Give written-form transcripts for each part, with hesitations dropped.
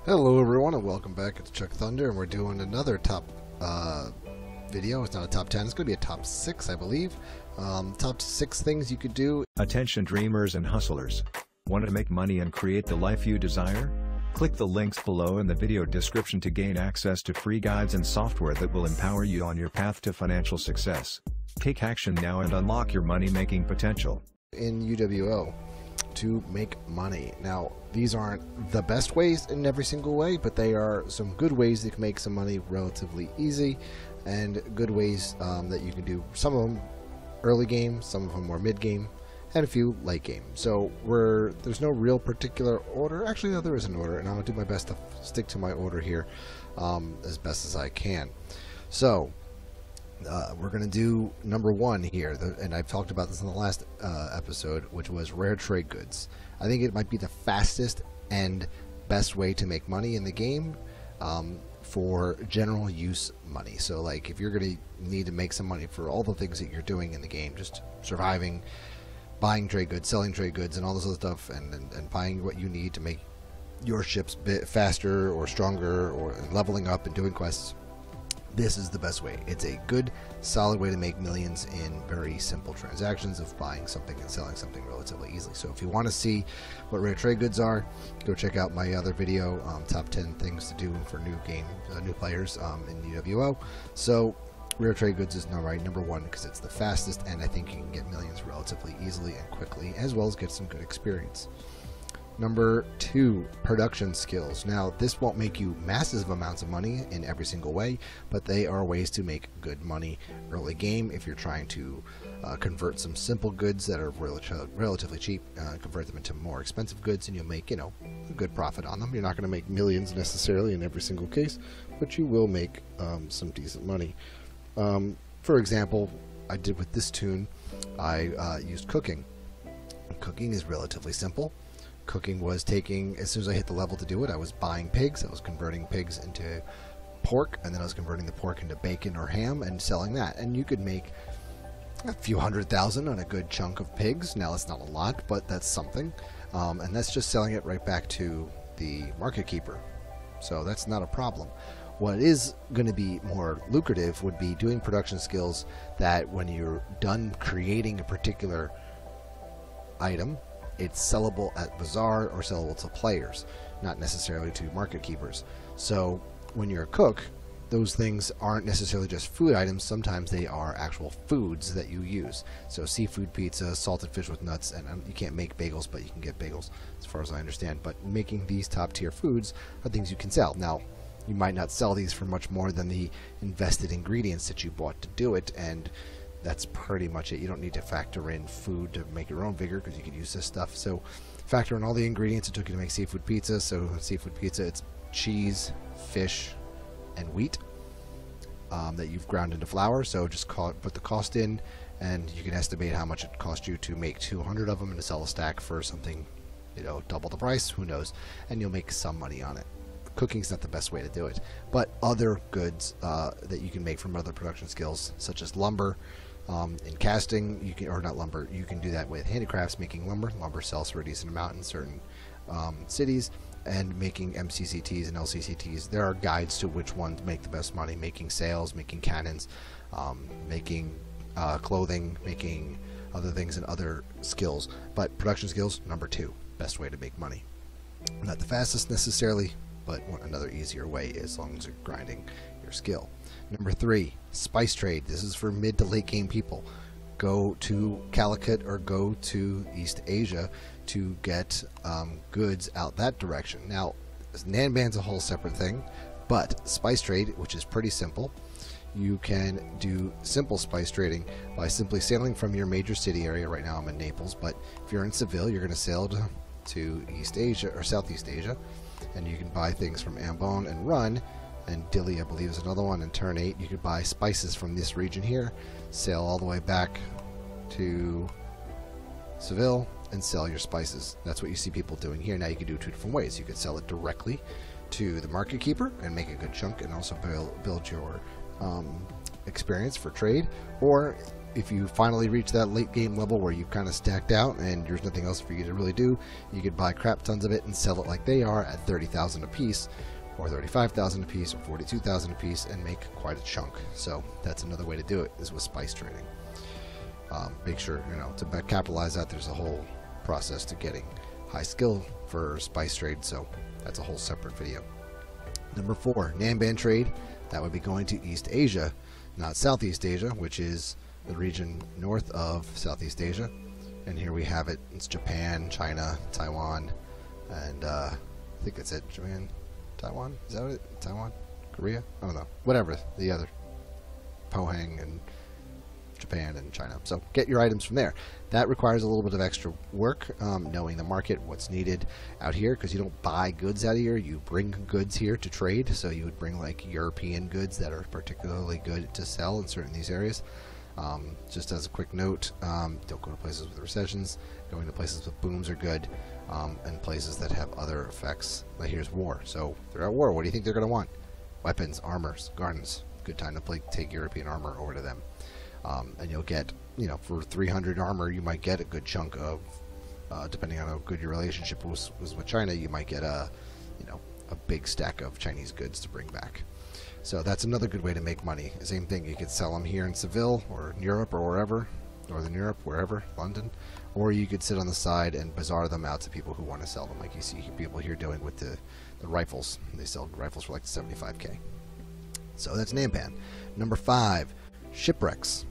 Hello everyone and welcome back. It's Chuck Thunder and we're doing another top video. It's not a top 10, it's going to be a top 6 I believe. Top 6 things you could do. Attention dreamers and hustlers. Want to make money and create the life you desire? Click the links below in the video description to gain access to free guides and software that will empower you on your path to financial success. Take action now and unlock your money-making potential. In UWO to make money. Now, these aren't the best ways in every single way, but they are some good ways that can make some money relatively easy, and good ways that you can do some of them early game, some of them more mid game, and a few late game. So there's no real particular order. Actually, no, there is an order, and I'm going to do my best to stick to my order here as best as I can. So we're going to do number 1 here, and I've talked about this in the last episode, which was rare trade goods. I think it might be the fastest and best way to make money in the game for general use money. So like if you're going to need to make some money for all the things that you're doing in the game, just surviving, buying trade goods, selling trade goods, and all this other stuff, and buying what you need to make your ships a bit faster or stronger, or leveling up and doing quests, this is the best way. It's a good, solid way to make millions in very simple transactions of buying something and selling something relatively easily. So if you want to see what rare trade goods are, go check out my other video, top 10 things to do for new players in UWO. So rare trade goods is number 1 because it's the fastest, and I think you can get millions relatively easily and quickly, as well as get some good experience. Number 2, production skills. Now, this won't make you massive amounts of money in every single way, but they are ways to make good money early game if you're trying to convert some simple goods that are relatively cheap, convert them into more expensive goods, and you'll make, a good profit on them. You're not going to make millions necessarily in every single case, but you will make some decent money. For example, I did with this tune, I used cooking. Cooking is relatively simple. Cooking was taking, as soon as I hit the level to do it, I was buying pigs, I was converting pigs into pork, and then I was converting the pork into bacon or ham and selling that. And you could make a few $100,000 on a good chunk of pigs. Now that's not a lot, but that's something. And that's just selling it right back to the market keeper. So that's not a problem. What is going to be more lucrative would be doing production skills that when you're done creating a particular item, it's sellable at Bazaar or sellable to players, not necessarily to market keepers. So when you're a cook, those things aren't necessarily just food items. Sometimes they are actual foods that you use. So seafood pizza, salted fish with nuts, and you can't make bagels, but you can get bagels as far as I understand. But making these top tier foods are things you can sell. Now, you might not sell these for much more than the invested ingredients that you bought to do it, and that's pretty much it. You don't need to factor in food to make your own vigor, because you could use this stuff. So factor in all the ingredients it took you to make seafood pizza. So seafood pizza, it's cheese, fish, and wheat that you've ground into flour. So just put the cost in, and you can estimate how much it cost you to make 200 of them and to sell a stack for something, double the price, who knows, and you'll make some money on it. Cooking's not the best way to do it, but other goods that you can make from other production skills, such as lumber. In casting, you can do that with handicrafts, making lumber. Lumber sells for a decent amount in certain cities, and making MCCTs and LCCTs. There are guides to which ones make the best money, making sails, making cannons, making clothing, making other things and other skills. But production skills, number 2, best way to make money. Not the fastest necessarily, but another easier way as long as you're grinding your skill. Number 3, spice trade. This is for mid to late game people. Go to Calicut or go to East Asia to get goods out that direction. Now, Nanban's a whole separate thing, but spice trade, which is pretty simple, you can do simple spice trading by simply sailing from your major city area. Right now I'm in Naples, but if you're in Seville, you're going to sail to East Asia or Southeast Asia, and you can buy things from Ambon and Run, and Dili, I believe, is another one. In turn 8, you could buy spices from this region here, sail all the way back to Seville, and sell your spices. That's what you see people doing here. Now you can do it 2 different ways. You could sell it directly to the market keeper and make a good chunk, and also build your experience for trade, or if you finally reach that late game level where you've kind of stacked out and there's nothing else for you to really do, you could buy crap tons of it and sell it like they are at 30,000 a piece, or 35,000 a piece, or 42,000 a piece, and make quite a chunk. So that's another way to do it, is with spice trading. Make sure, to capitalize that, there's a whole process to getting high skill for spice trade, so that's a whole separate video. Number 4, Nanban trade. That would be going to East Asia, not Southeast Asia, which is the region north of Southeast Asia. And here we have it. It's Japan, China, Taiwan, and I think that's it. Japan, Taiwan, is that it? Taiwan, Korea? I don't know. Whatever the other. Pohang and Japan and China. So get your items from there. That requires a little bit of extra work, knowing the market, what's needed out here, because you don't buy goods out of here, you bring goods here to trade. So you would bring like European goods that are particularly good to sell in certain these areas. Just as a quick note, don't go to places with recessions. Going to places with booms are good, and places that have other effects. Like here's war. So they're at war. What do you think they're going to want? Weapons, armors, gardens. Good time to take European armor over to them. And you'll get, for 300 armor, you might get a good chunk of, depending on how good your relationship was with China, you might get a big stack of Chinese goods to bring back. So that's another good way to make money. Same thing, you could sell them here in Seville or in Europe or wherever, Northern Europe, wherever, London, or you could sit on the side and bazaar them out to people who want to sell them, like you see people here doing with the rifles. They sell rifles for like 75k. So that's Nanban. Number 5, shipwrecks.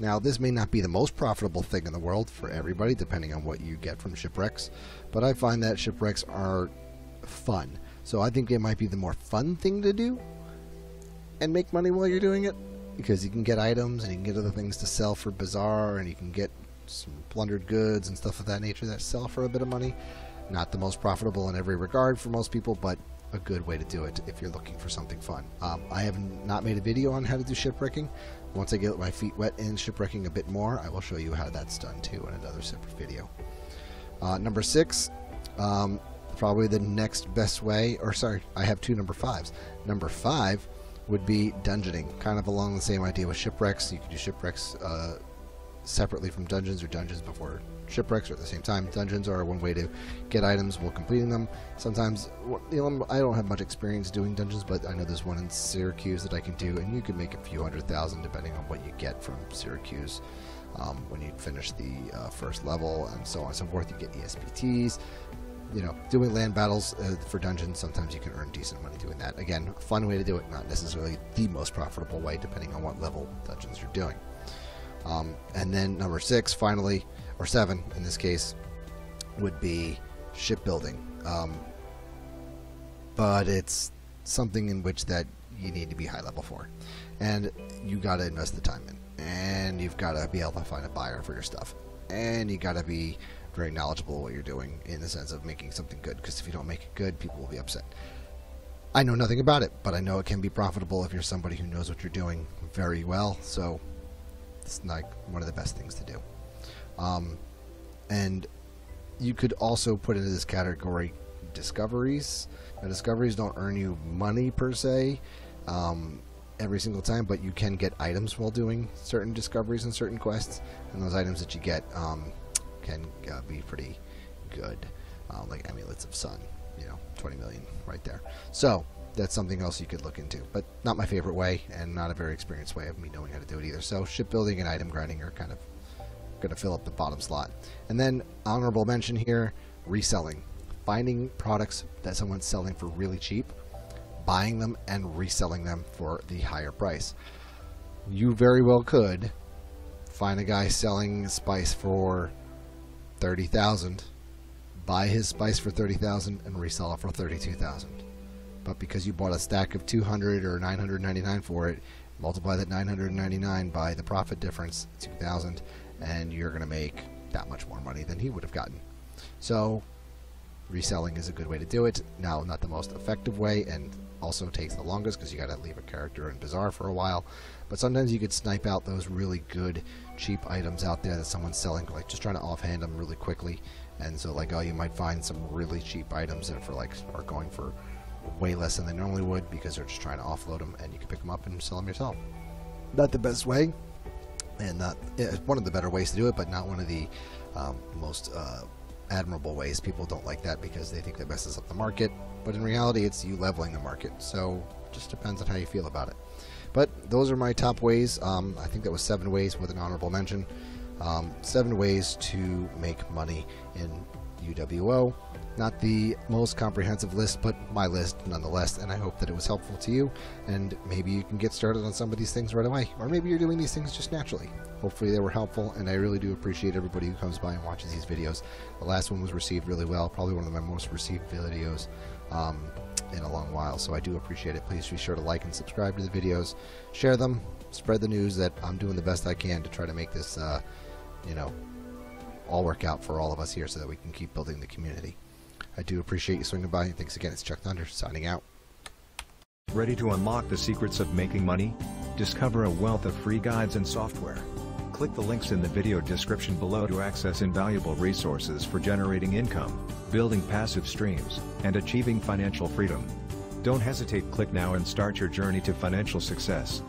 Now, this may not be the most profitable thing in the world for everybody, depending on what you get from shipwrecks, but I find that shipwrecks are fun. So I think it might be the more fun thing to do and make money while you're doing it, because you can get items and you can get other things to sell for bazaar, and you can get some plundered goods and stuff of that nature that sell for a bit of money. Not the most profitable in every regard for most people, but a good way to do it if you're looking for something fun. I have not made a video on how to do shipwrecking. Once I get my feet wet in shipwrecking a bit more, I will show you how that's done too in another separate video. Number 6, probably the next best way, or sorry, I have 2 number 5s. Number 5 would be dungeoning, kind of along the same idea with shipwrecks. You can do shipwrecks separately from dungeons, or dungeons before shipwrecks, or at the same time. Dungeons are one way to get items while completing them. Sometimes, I don't have much experience doing dungeons, but I know there's one in Syracuse that I can do, and you can make a few $100,000 depending on what you get from Syracuse when you finish the first level, and so on and so forth. You get ESPTs. Doing land battles for dungeons, sometimes you can earn decent money doing that. Again, a fun way to do it, not necessarily the most profitable way, depending on what level dungeons you're doing. And then number 6, finally, or 7 in this case, would be shipbuilding. But it's something in which that you need to be high level for. And you got to invest the time in. And you've got to be able to find a buyer for your stuff. And you got to be very knowledgeable of what you're doing in the sense of making something good, because if you don't make it good, people will be upset. I know nothing about it, but I know it can be profitable if you're somebody who knows what you're doing very well, so it's like one of the best things to do. And you could also put into this category discoveries. Now, discoveries don't earn you money per se every single time, but you can get items while doing certain discoveries and certain quests, and those items that you get can be pretty good, like amulets of sun, 20 million right there. So that's something else you could look into, but not my favorite way, and not a very experienced way of me knowing how to do it either. So shipbuilding and item grinding are kind of going to fill up the bottom slot. And then honorable mention here, reselling. Finding products that someone's selling for really cheap, buying them and reselling them for the higher price. You very well could find a guy selling spice for 30,000, buy his spice for 30,000 and resell it for 32,000. But because you bought a stack of 200 or 999 for it, multiply that 999 by the profit difference, 2,000, and you're going to make that much more money than he would have gotten. So reselling is a good way to do it. Now, not the most effective way, and also takes the longest because you got to leave a character in Bazaar for a while. But sometimes you could snipe out those really good cheap items out there that someone's selling, like just trying to offhand them really quickly. And so, like, you might find some really cheap items that are going for way less than they normally would because they're just trying to offload them, and you can pick them up and sell them yourself. Not the best way. and not one of the better ways to do it, but not one of the most admirable ways. People don't like that because they think that messes up the market, but in reality it's you leveling the market, so it just depends on how you feel about it. But those are my top ways. I think that was 7 ways with an honorable mention. 7 ways to make money in UWO. Not the most comprehensive list, but my list nonetheless, and I hope that it was helpful to you, and maybe you can get started on some of these things right away, or maybe you're doing these things just naturally. Hopefully they were helpful, and I really do appreciate everybody who comes by and watches these videos. The last one was received really well, probably one of my most received videos in a long while, so I do appreciate it. Please be sure to like and subscribe to the videos, share them, spread the news that I'm doing the best I can to try to make this all work out for all of us here so that we can keep building the community. I do appreciate you swinging by. Thanks again. It's Chuck Thunder signing out. Ready to unlock the secrets of making money? Discover a wealth of free guides and software. Click the links in the video description below to access invaluable resources for generating income, building passive streams, and achieving financial freedom. Don't hesitate, click now and start your journey to financial success.